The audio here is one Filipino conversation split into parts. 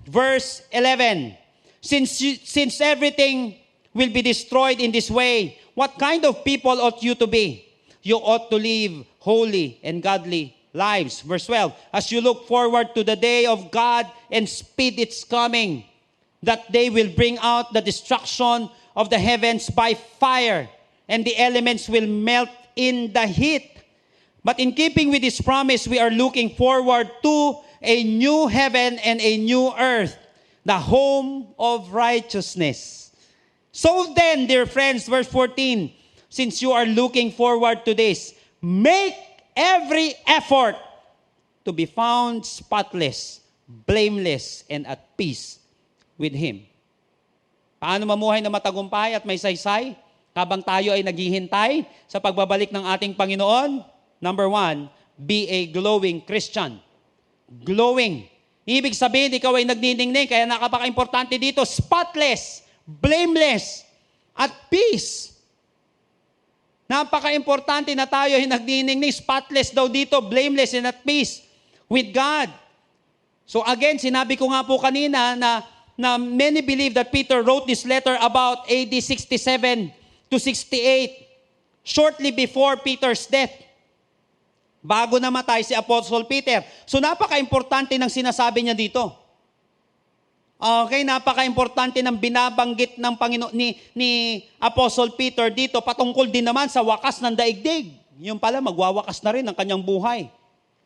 verse 11. Since everything will be destroyed in this way, what kind of people ought you to be? You ought to live holy and godly lives. Verse 12, as you look forward to the day of God and speed its coming, that day will bring out the destruction of the heavens by fire, and the elements will melt in the heat. But in keeping with this promise, we are looking forward to a new heaven and a new earth, the home of righteousness. So then, dear friends, verse 14, since you are looking forward to this, make every effort to be found spotless, blameless, and at peace with Him. Paano mamuhay na matagumpay at may saysay habang tayo ay naghihintay sa pagbabalik ng ating Panginoon? Number 1, be a glowing Christian. Glowing. Ibig sabihin, ikaw ay nagniningning, kaya napaka-importante dito, spotless, blameless, at peace. Napaka-importante na tayo ay nagniningning, spotless daw dito, blameless and at peace with God. So again, sinabi ko nga po kanina na many believe that Peter wrote this letter about AD 67 to 68, shortly before Peter's death. Bago namatay si Apostle Peter. So napaka-importante ng sinasabi niya dito. Okay, napaka-importante ng binabanggit ng Panginoon ni Apostle Peter dito patungkol din naman sa wakas ng daigdig. Yung pala, magwawakas na rin ang kanyang buhay.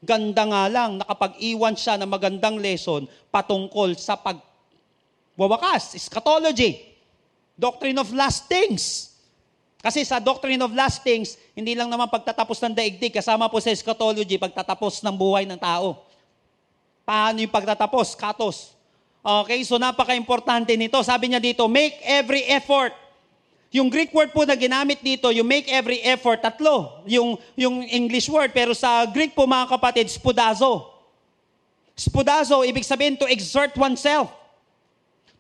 Ganda nga lang, nakapag-iwan siya ng magandang lesson patungkol sa pagwawakas, eschatology, doctrine of last things. Kasi sa doctrine of last things, hindi lang naman pagtatapos ng daigdig, kasama po sa eschatology, pagtatapos ng buhay ng tao. Paano yung pagtatapos? Katos. Okay, so napaka-importante nito. Sabi niya dito, make every effort. Yung Greek word po na ginamit dito, you make every effort, tatlo. Yung English word, pero sa Greek po mga kapatid, spudazo. Spudazo, ibig sabihin to exert oneself.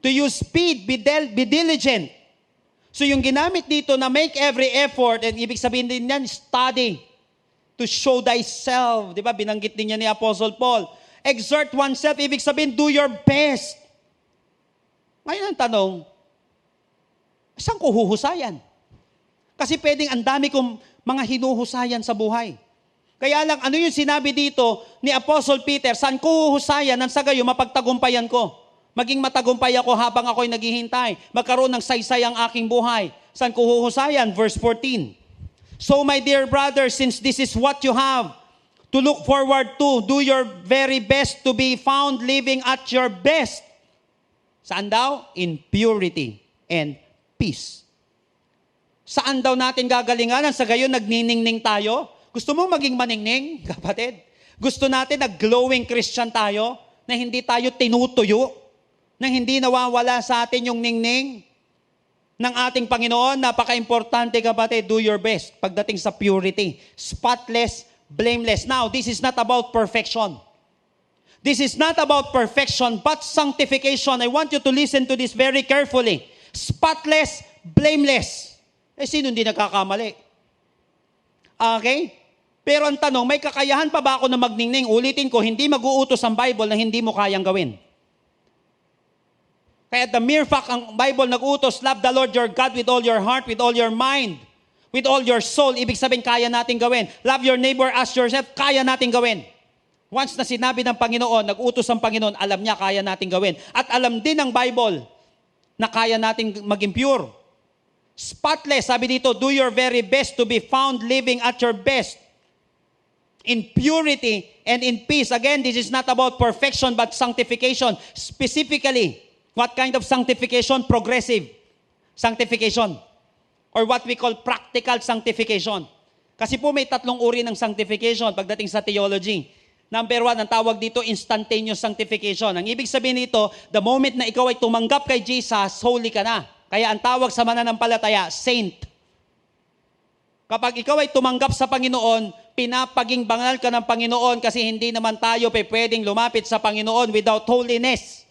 To use speed, be diligent. So yung ginamit dito na make every effort, and ibig sabihin din yan, study. To show thyself. Di ba? Binanggit din niya ni Apostle Paul. Exert oneself, ibig sabihin, do your best. Ngayon ang tanong, saan ko huhusayan? Kasi pwedeng ang dami kong mga hinuhusayan sa buhay. Kaya lang, ano yung sinabi dito ni Apostle Peter, saan ko huhusayan nang sa gayo mapagtagumpayan ko? Maging matagumpay ako habang ako'y naghihintay. Magkaroon ng saysay ang aking buhay. Saan ko huhusayan? Verse 14. So my dear brothers, since this is what you have to look forward to, do your very best to be found living at your best. Saan daw? In purity and peace. Saan daw natin gagalingan? Sa gayon, nagniningning tayo? Gusto mo maging maningning, kapatid? Gusto natin na glowing Christian tayo? Na hindi tayo tinutuyo? Na hindi nawawala sa atin yung ningning ng ating Panginoon? Napaka-importante, kapatid, do your best pagdating sa purity. Spotless, blameless. Now, this is not about perfection. This is not about perfection, but sanctification. I want you to listen to this very carefully. Spotless, blameless. Sino hindi nagkakamali? Okay? Pero ang tanong, may kakayahan pa ba ako na magningning? Ulitin ko, hindi mag-uutos ang Bible na hindi mo kayang gawin. Kaya the mere fact, ang Bible nag-uutos, love the Lord your God with all your heart, with all your mind, with all your soul. Ibig sabihin, kaya natin gawin. Love your neighbor as yourself, kaya natin gawin. Once na sinabi ng Panginoon, nag-utos ang Panginoon, alam niya, kaya natin gawin. At alam din ng Bible na kaya natin maging pure. Spotless, sabi dito, do your very best to be found living at your best. In purity and in peace. Again, this is not about perfection but sanctification. Specifically, what kind of sanctification? Progressive sanctification. Or what we call practical sanctification. Kasi po may tatlong uri ng sanctification pagdating sa theology. Number 1, ang tawag dito, instantaneous sanctification. Ang ibig sabihin nito, the moment na ikaw ay tumanggap kay Jesus, holy ka na. Kaya ang tawag sa mananampalataya, saint. Kapag ikaw ay tumanggap sa Panginoon, pinapaging banal ka ng Panginoon kasi hindi naman tayo pwedeng lumapit sa Panginoon without holiness.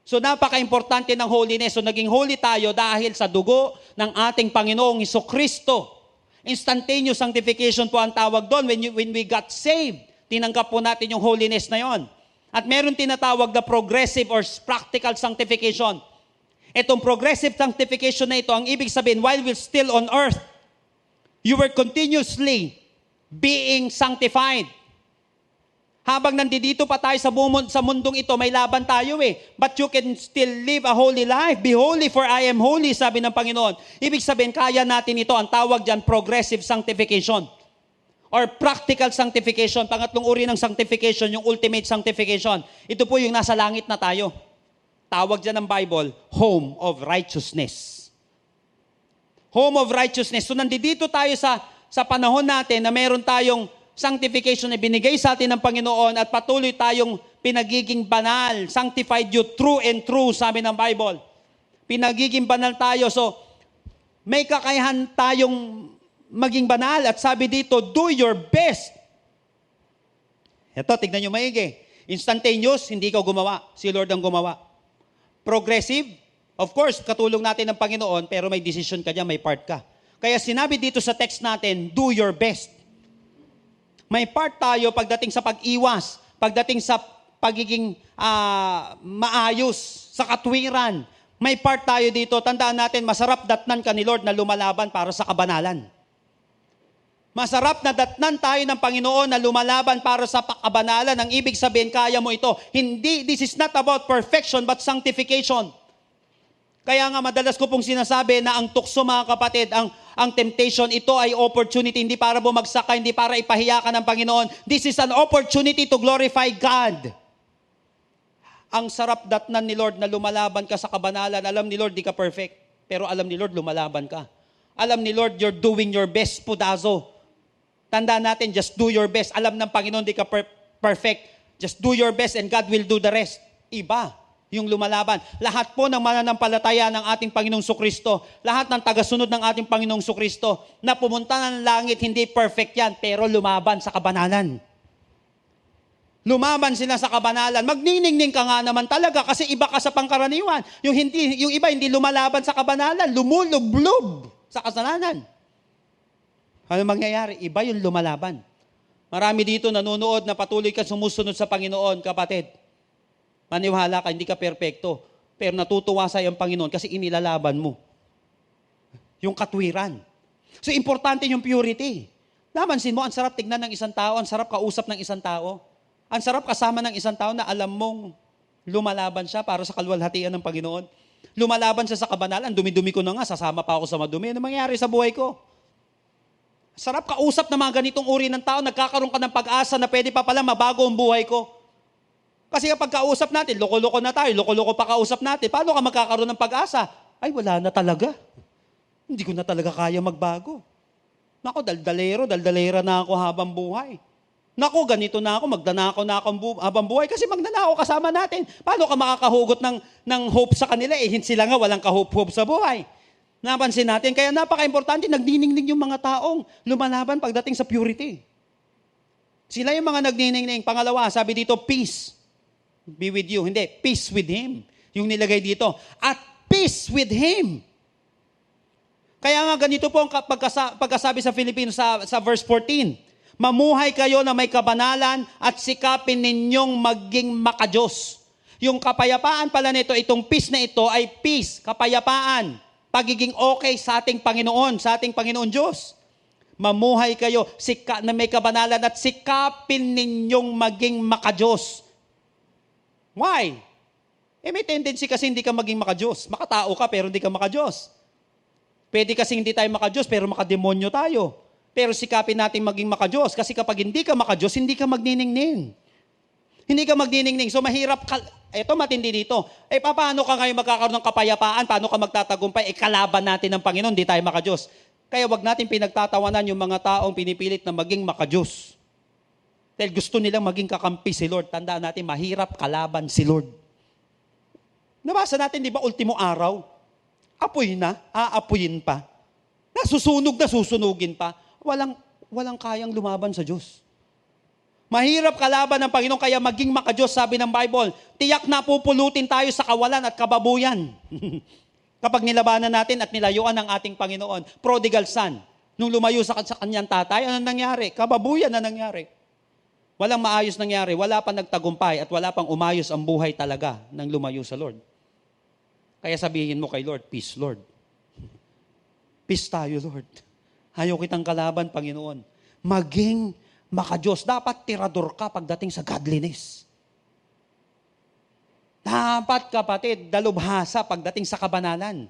So napaka-importante ng holiness. So naging holy tayo dahil sa dugo ng ating Panginoong Jesucristo. Instantaneous sanctification po ang tawag doon when we got saved. Tinanggap po natin yung holiness na yon. At meron tinatawag na progressive or practical sanctification. Itong progressive sanctification na ito, ang ibig sabihin, while we're still on earth, you were continuously being sanctified. Habang nandito pa tayo sa mundong ito, may laban tayo eh. But you can still live a holy life. Be holy for I am holy, sabi ng Panginoon. Ibig sabihin, kaya natin ito. Ang tawag dyan, progressive sanctification. Or practical sanctification. Pangatlong uri ng sanctification, yung ultimate sanctification. Ito po yung nasa langit na tayo. Tawag dyan ng Bible, home of righteousness. Home of righteousness. So nandito tayo sa panahon natin na meron tayong sanctification na binigay sa atin ng Panginoon at patuloy tayong pinagiging banal. Sanctified you true and true, sabi ng Bible. Pinagiging banal tayo. So, may kakayahan tayong maging banal. At sabi dito, do your best. Ito, tignan nyo maigi. Instantaneous, hindi ka gumawa. Si Lord ang gumawa. Progressive, of course, katulong natin ng Panginoon, pero may decision ka dyan, may part ka. Kaya sinabi dito sa text natin, do your best. May part tayo pagdating sa pag-iwas, pagdating sa pagiging maayos, sa katwiran. May part tayo dito, tandaan natin, masarap datnan ka ni Lord na lumalaban para sa kabanalan. Masarap na datnan tayo ng Panginoon na lumalaban para sa kabanalan. Ang ibig sabihin, kaya mo ito. Hindi, this is not about perfection but sanctification. Kaya nga madalas ko pong sinasabi na ang tukso mga kapatid, ang temptation, ito ay opportunity, hindi para bumagsak ka, hindi para ipahiya ka ng Panginoon. This is an opportunity to glorify God. Ang sarap datnan ni Lord na lumalaban ka sa kabanalan. Alam ni Lord, di ka perfect. Pero alam ni Lord, lumalaban ka. Alam ni Lord, you're doing your best, pudazo. Tandaan natin, just do your best. Alam ng Panginoon, di ka perfect. Just do your best and God will do the rest. Iba yung lumalaban. Lahat po ng mananampalataya ng ating Panginoong Sukristo, lahat ng tagasunod ng ating Panginoong Sukristo, na pumunta ng langit, hindi perfect yan, pero lumaban sa kabanalan. Lumaban sila sa kabanalan. Magniningning ka nga naman talaga kasi iba ka sa pangkaraniwan. Yung iba hindi lumalaban sa kabanalan, lumulublob sa kasalanan. Ano mangyayari? Iba yung lumalaban. Marami dito nanonood na patuloy ka sumusunod sa Panginoon, kapatid. Maniwala ka, hindi ka perpekto. Pero natutuwa sa'yo ang Panginoon kasi inilalaban mo. Yung katwiran. So, importante yung purity. Namansin mo, ang sarap tignan ng isang tao, ang sarap kausap ng isang tao. Ang sarap kasama ng isang tao na alam mong lumalaban siya para sa kaluwalhatian ng Panginoon. Lumalaban siya sa kabanalan, dumi-dumi ko na nga, sasama pa ako sa madumi. Ano mangyayari sa buhay ko? Sarap kausap ng mga ganitong uri ng tao, nagkakaroon ka ng pag-asa na pwede pa pala mabago ang buhay ko. Kasi kapag kausap natin, loko-loko na tayo, loko-loko pa kausap natin, paano ka magkakaroon ng pag-asa? Ay, wala na talaga. Hindi ko na talaga kaya magbago. Nako, daldalera na ako habang buhay. Nako, ganito na ako, magdanako na ako habang buhay kasi magnanako kasama natin. Paano ka makakahugot ng hope sa kanila? Sila nga walang ka-hope sa buhay. Napansin natin, kaya napaka-importante, nagniningning yung mga taong lumalaban pagdating sa purity. Sila yung mga nagniningning. Pangalawa, sabi dito, peace be with you. Hindi, peace with Him. Yung nilagay dito. At peace with Him. Kaya nga ganito po ang pagkasabi sa Filipino sa verse 14. Mamuhay kayo na may kabanalan at sikapin ninyong maging makadiyos. Yung kapayapaan pala nito, itong peace na ito ay peace, kapayapaan, pagiging okay sa ating Panginoon, sa ating Panginoon Diyos. Mamuhay kayo na may kabanalan at sikapin ninyong maging makadiyos. Why? May tendency kasi hindi ka maging makadiyos. Makatao ka pero hindi ka makadiyos. Pwede kasi hindi tayo makadiyos pero makademonyo tayo. Pero sikapin natin maging makadiyos kasi kapag hindi ka makadiyos, hindi ka magniningning. Hindi ka magniningning. So mahirap ka. Ito matindi dito. Paano ka ngayon magkakaroon ng kapayapaan? Paano ka magtatagumpay? Kalaban natin ng Panginoon, hindi tayo makadiyos. Kaya wag natin pinagtatawanan yung mga taong pinipilit na maging makadiyos. Dahil gusto nilang maging kakampi si Lord. Tandaan natin, mahirap kalaban si Lord. Nabasa natin, di ba, ultimo araw? Apoy na, aapuyin pa. Nasusunog na susunugin pa. Walang kayang lumaban sa Diyos. Mahirap kalaban ng Panginoon, kaya maging makadiyos, sabi ng Bible. Tiyak na pupulutin tayo sa kawalan at kababuyan. Kapag nilabanan natin at nilayuan ng ating Panginoon. Prodigal son, nung lumayo sa kanyang tatay, ano nangyari? Kababuyan na nangyari. Walang maayos nangyari, wala pang nagtagumpay at wala pang umayos ang buhay talaga nang lumayo sa Lord. Kaya sabihin mo kay Lord, peace Lord. Peace tayo Lord. Ayaw kitang kalaban, Panginoon. Maging makadiyos. Dapat tirador ka pagdating sa godliness. Dapat kapatid, dalubhasa pagdating sa kabanalan.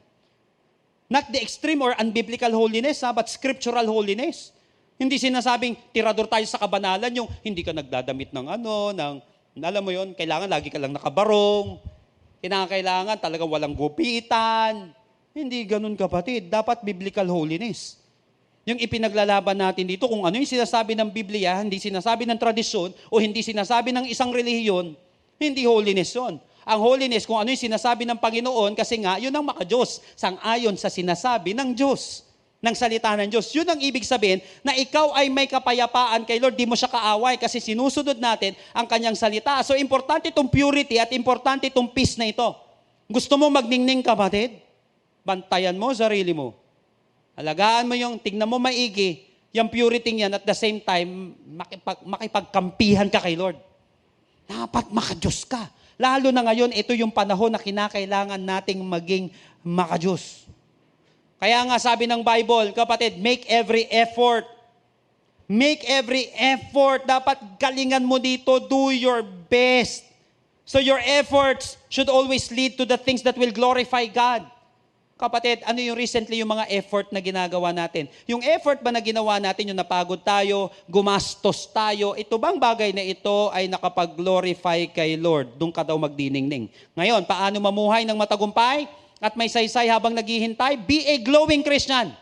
Not the extreme or unbiblical holiness, but scriptural holiness. Hindi sinasabing tirador tayo sa kabanalan, yung hindi ka nagdadamit ng alam mo yon, kailangan lagi ka lang nakabarong, kailangan talaga walang gupitan. Hindi ganun kapatid, dapat biblical holiness. Yung ipinaglalaban natin dito, kung ano yung sinasabi ng Biblia, hindi sinasabi ng tradisyon, o hindi sinasabi ng isang relihiyon, hindi holiness yun. Ang holiness, kung ano yung sinasabi ng Panginoon, kasi nga, yun ang makadiyos, sang-ayon sa sinasabi ng Diyos, ng salita ng Diyos. Yun ang ibig sabihin na ikaw ay may kapayapaan kay Lord, di mo siya kaaway kasi sinusunod natin ang kanyang salita. So, importante itong purity at importante itong peace na ito. Gusto mo magningning kapatid? Bantayan mo sarili mo. Alagaan mo yung, tignan mo maigi, yung purity yan at the same time, makipagkampihan ka kay Lord. Dapat makadiyos ka. Lalo na ngayon, ito yung panahon na kinakailangan nating maging makadiyos. Kaya nga sabi ng Bible, kapatid, make every effort. Make every effort. Dapat galingan mo dito, do your best. So your efforts should always lead to the things that will glorify God. Kapatid, ano yung recently yung mga effort na ginagawa natin? Yung effort ba na ginawa natin, yung napagod tayo, gumastos tayo, ito bang bagay na ito ay nakapag-glorify kay Lord? Doon ka daw magdiningning. Ngayon, paano mamuhay ng matagumpay at may saysay habang naghihintay? Be a glowing Christian.